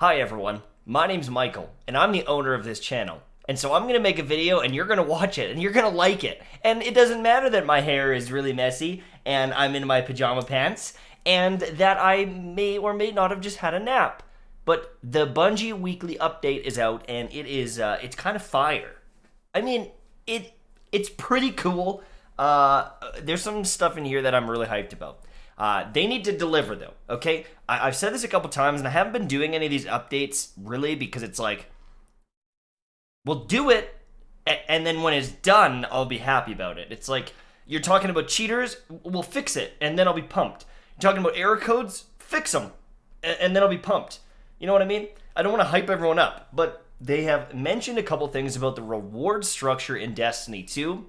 Hi everyone, my name's Michael, and I'm the owner of this channel. And so I'm gonna make a video and you're gonna watch it and you're gonna like it. And it doesn't matter that my hair is really messy and I'm in my pajama pants and that I may or may not have just had a nap. But the Bungie weekly update is out and it's kind of fire. I mean, it's pretty cool. There's some stuff in here that I'm really hyped about. They need to deliver, though, okay? I've said this a couple times, and I haven't been doing any of these updates, really, because it's like, we'll do it, and then when it's done, I'll be happy about it. It's like, you're talking about cheaters, we'll fix it, and then I'll be pumped. You're talking about error codes, fix them, and then I'll be pumped. You know what I mean? I don't want to hype everyone up, but they have mentioned a couple things about the reward structure in Destiny 2,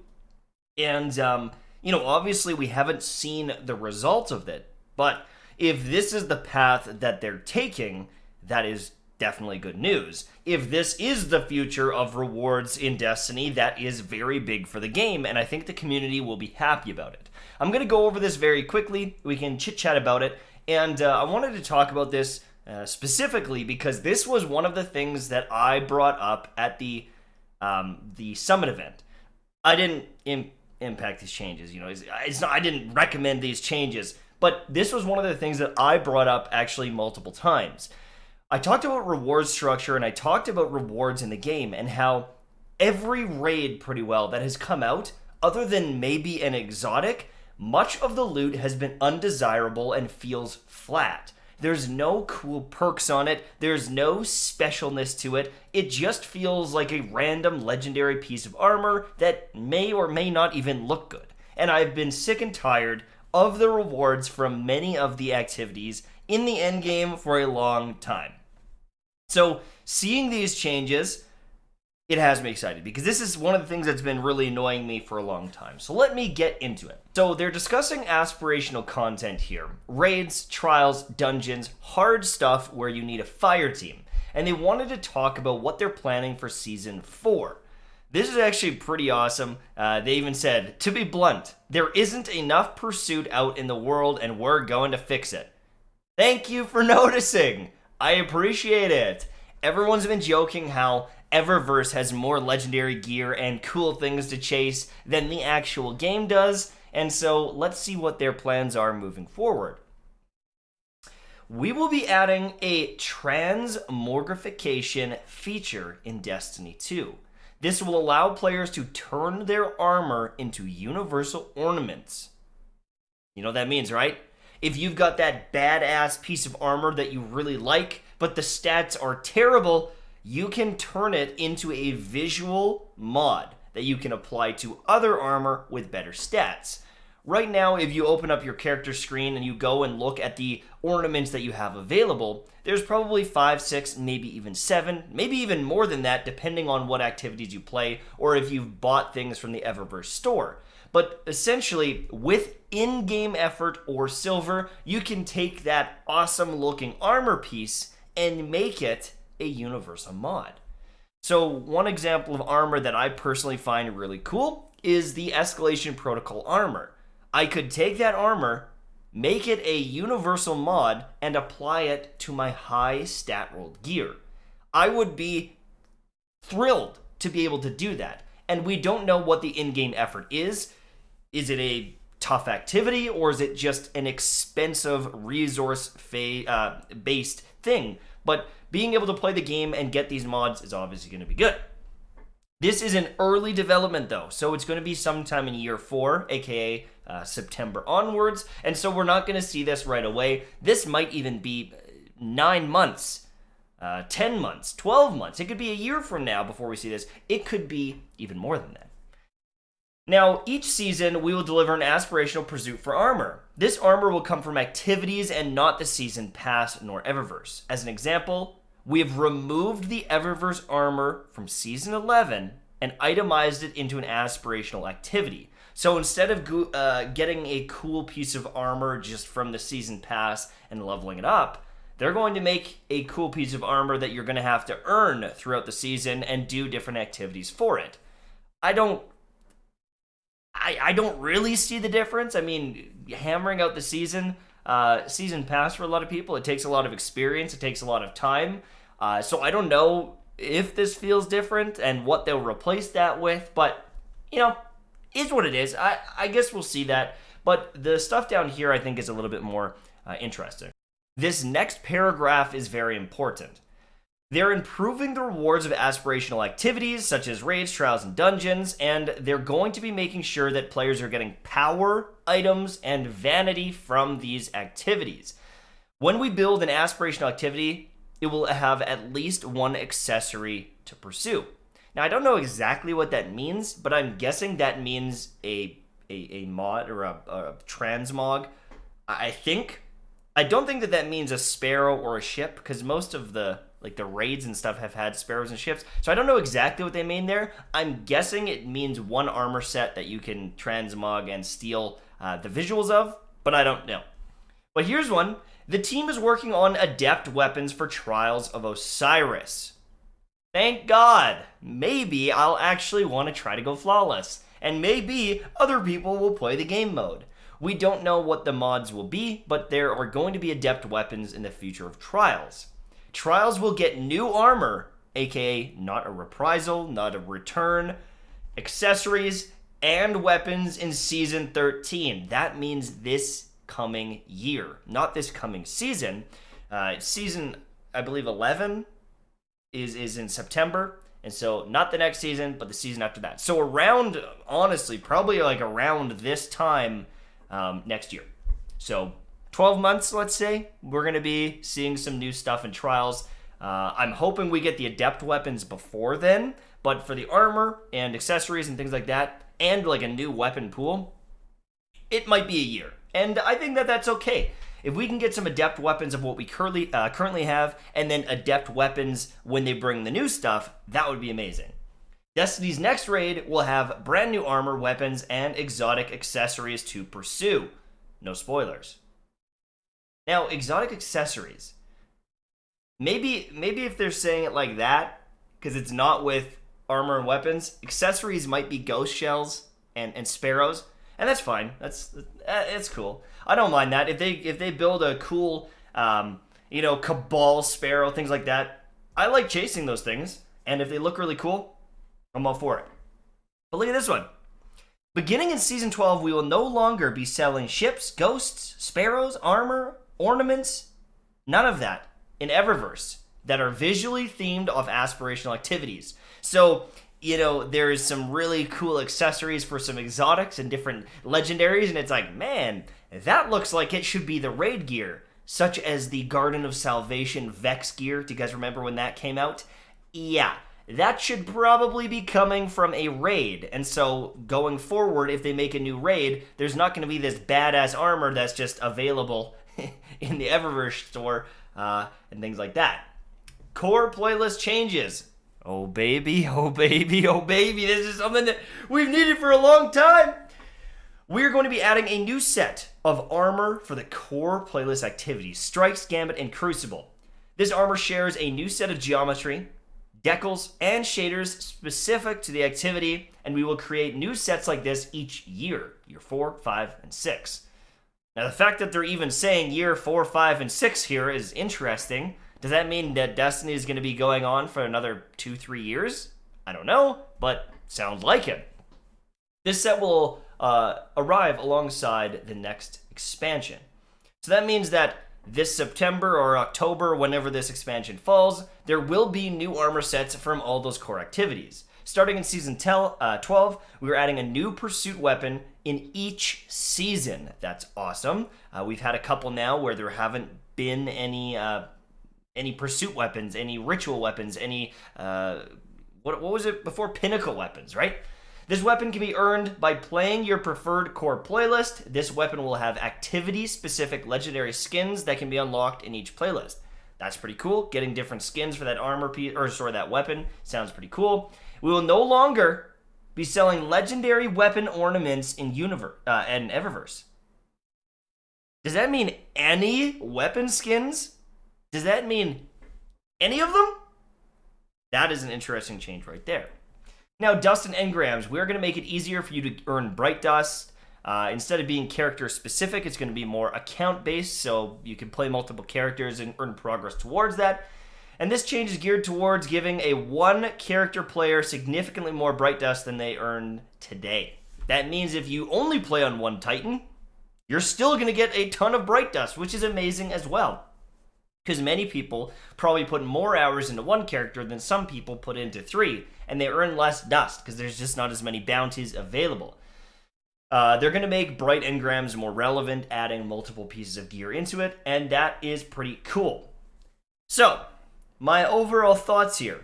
and, obviously we haven't seen the results of it, but if this is the path that they're taking, that is definitely good news. If this is the future of rewards in Destiny, that is very big for the game, and I think the community will be happy about it. I'm going to go over this very quickly. We can chit-chat about it, and I wanted to talk about this specifically because this was one of the things that I brought up at the Summit event. I didn't impact these changes. It's not, I didn't recommend these changes, but this was one of the things that I brought up actually multiple times. I talked about reward structure and I talked about rewards in the game and how every raid pretty well that has come out, other than maybe an exotic, much of the loot has been undesirable and feels flat. There's no cool perks on it. There's no specialness to it. It just feels like a random legendary piece of armor that may or may not even look good. And I've been sick and tired of the rewards from many of the activities in the endgame for a long time. So seeing these changes, it has me excited because this is one of the things that's been really annoying me for a long time. So let me get into it. So they're discussing aspirational content here. Raids, trials, dungeons, hard stuff where you need a fire team. And they wanted to talk about what they're planning for Season 4. This is actually pretty awesome. They even said, to be blunt, there isn't enough pursuit out in the world and we're going to fix it. Thank you for noticing. I appreciate it. Everyone's been joking how Eververse has more legendary gear and cool things to chase than the actual game does, and so let's see what their plans are moving forward. We will be adding a Transmogrification feature in Destiny 2. This will allow players to turn their armor into universal ornaments. You know what that means, right? If you've got that badass piece of armor that you really like, but the stats are terrible, you can turn it into a visual mod that you can apply to other armor with better stats. Right now, if you open up your character screen and you go and look at the ornaments that you have available, there's probably 5, 6, maybe even 7, maybe even more than that, depending on what activities you play or if you've bought things from the Eververse store. But essentially, with in-game effort or silver, you can take that awesome looking armor piece and make it a universal mod. So one example of armor that I personally find really cool is the Escalation Protocol armor. I could take that armor, make it a universal mod, and apply it to my high stat rolled gear. I would be thrilled to be able to do that. And we don't know what the in-game effort is. Is it a tough activity or is it just an expensive resource-based thing? But being able to play the game and get these mods is obviously going to be good. This is an early development though, so it's going to be sometime in year 4, aka September onwards, and so we're not going to see this right away. This might even be 9 months, 10 months, 12 months. It could be a year from now before we see this. It could be even more than that. Now, each season, we will deliver an aspirational pursuit for armor. This armor will come from activities and not the season pass nor Eververse. As an example, we have removed the Eververse armor from Season 11 and itemized it into an aspirational activity. So instead of getting a cool piece of armor just from the season pass and leveling it up, they're going to make a cool piece of armor that you're going to have to earn throughout the season and do different activities for it. I don't really see the difference. I mean, hammering out the season pass for a lot of people, it takes a lot of experience, it takes a lot of time. So I don't know if this feels different and what they'll replace that with, but, you know, is what it is. I guess we'll see that. But the stuff down here I think is a little bit more interesting. This next paragraph is very important. They're improving the rewards of aspirational activities such as raids, trials, and dungeons, and they're going to be making sure that players are getting power, items, and vanity from these activities. When we build an aspirational activity, it will have at least one accessory to pursue. Now, I don't know exactly what that means, but I'm guessing that means a mod or a transmog. I think. I don't think that means a sparrow or a ship, because most of the raids and stuff have had sparrows and ships. So I don't know exactly what they mean there. I'm guessing it means one armor set that you can transmog and steal the visuals of, but I don't know. But here's one. The team is working on Adept weapons for Trials of Osiris. Thank God. Maybe I'll actually want to try to go flawless. And maybe other people will play the game mode. We don't know what the mods will be, but there are going to be Adept weapons in the future of Trials. Trials will get new armor, aka not a reprisal, not a return, accessories, and weapons in Season 13. That means this coming year, not this coming season. Season, I believe, 11 is in September, and so not the next season, but the season after that. So around, honestly, probably like around this time next year. So 12 months, let's say, we're going to be seeing some new stuff in Trials. I'm hoping we get the Adept weapons before then, but for the armor and accessories and things like that, and like a new weapon pool, it might be a year. And I think that that's okay. If we can get some Adept weapons of what we currently have, and then Adept weapons when they bring the new stuff, that would be amazing. Destiny's next raid will have brand new armor, weapons, and exotic accessories to pursue. No spoilers. Now, exotic accessories. Maybe if they're saying it like that, because it's not with armor and weapons, accessories might be ghost shells and sparrows, and that's fine. It's cool. I don't mind that. If they build a cool, Cabal sparrow, things like that, I like chasing those things, and if they look really cool, I'm all for it. But look at this one. Beginning in Season 12, we will no longer be selling ships, ghosts, sparrows, armor, ornaments, none of that in Eververse that are visually themed off aspirational activities. So, there is some really cool accessories for some exotics and different legendaries, and it's like, man, that looks like it should be the raid gear, such as the Garden of Salvation Vex gear. Do you guys remember when that came out? Yeah. That should probably be coming from a raid, and so going forward, if they make a new raid, there's not going to be this badass armor that's just available in the Eververse store and things like that. Core playlist changes. Oh baby, oh baby, oh baby, this is something that we've needed for a long time. We're going to be adding a new set of armor for the core playlist activities, Strikes, Gambit, and Crucible. This armor shares a new set of geometry, decals, and shaders specific to the activity, and we will create new sets like this each year 4, 5, and 6. Now, the fact that they're even saying year 4, 5, and 6 here is interesting. Does that mean that Destiny is going to be going on for another 2, 3 years? I don't know, but sounds like it. This set will arrive alongside the next expansion. So that means that this September or October, whenever this expansion falls, there will be new armor sets from all those core activities. Starting in Season 12, we're adding a new pursuit weapon in each season. That's awesome. We've had a couple now where there haven't been any pursuit weapons, any ritual weapons, any, what was it before? Pinnacle weapons, right? This weapon can be earned by playing your preferred core playlist. This weapon will have activity-specific legendary skins that can be unlocked in each playlist. That's pretty cool. Getting different skins for that that weapon sounds pretty cool. We will no longer be selling legendary weapon ornaments in Eververse. Does that mean any weapon skins? Does that mean any of them? That is an interesting change right there. Now, dust and engrams, we're going to make it easier for you to earn bright dust. Instead of being character specific, it's going to be more account based, so you can play multiple characters and earn progress towards that. And this change is geared towards giving a one character player significantly more Bright Dust than they earn today. That means if you only play on one Titan, you're still going to get a ton of Bright Dust, which is amazing as well. Because many people probably put more hours into one character than some people put into 3, and they earn less dust because there's just not as many bounties available. They're going to make bright engrams more relevant, adding multiple pieces of gear into it, and that is pretty cool. So, my overall thoughts here.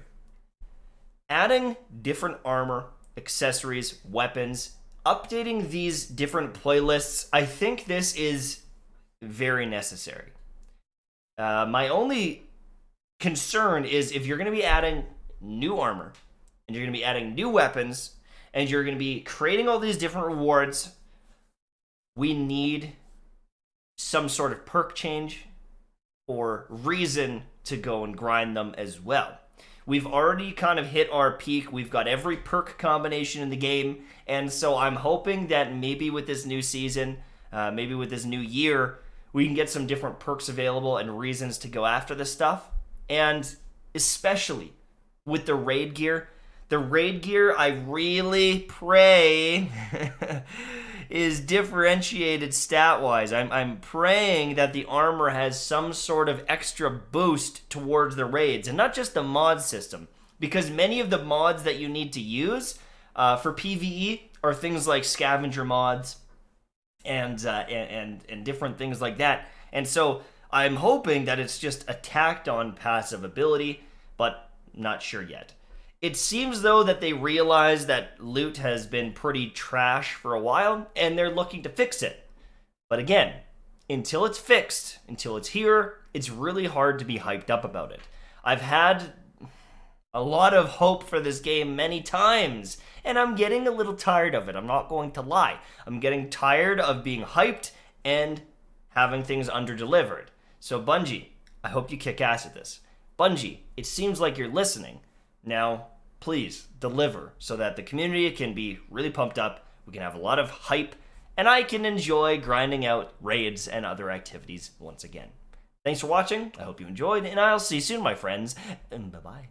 Adding different armor, accessories, weapons, updating these different playlists, I think this is very necessary. My only concern is if you're going to be adding new armor, and you're going to be adding new weapons, and you're going to be creating all these different rewards, we need some sort of perk change or reason to go and grind them as well. We've already kind of hit our peak. We've got every perk combination in the game, and so I'm hoping that maybe with this new season, maybe with this new year, we can get some different perks available and reasons to go after this stuff. And especially with the raid gear, I really pray is differentiated stat-wise. I'm praying that the armor has some sort of extra boost towards the raids, and not just the mod system, because many of the mods that you need to use for PvE are things like scavenger mods and different things like that. And so I'm hoping that it's just a tacked on passive ability, but not sure yet. It seems, though, that they realize that loot has been pretty trash for a while, and they're looking to fix it. But again, until it's fixed, until it's here, it's really hard to be hyped up about it. I've had a lot of hope for this game many times, and I'm getting a little tired of it. I'm not going to lie. I'm getting tired of being hyped and having things under-delivered. So Bungie, I hope you kick ass at this. Bungie, it seems like you're listening. Now, please deliver so that the community can be really pumped up, we can have a lot of hype, and I can enjoy grinding out raids and other activities once again. Thanks for watching, I hope you enjoyed, and I'll see you soon, my friends, and bye-bye.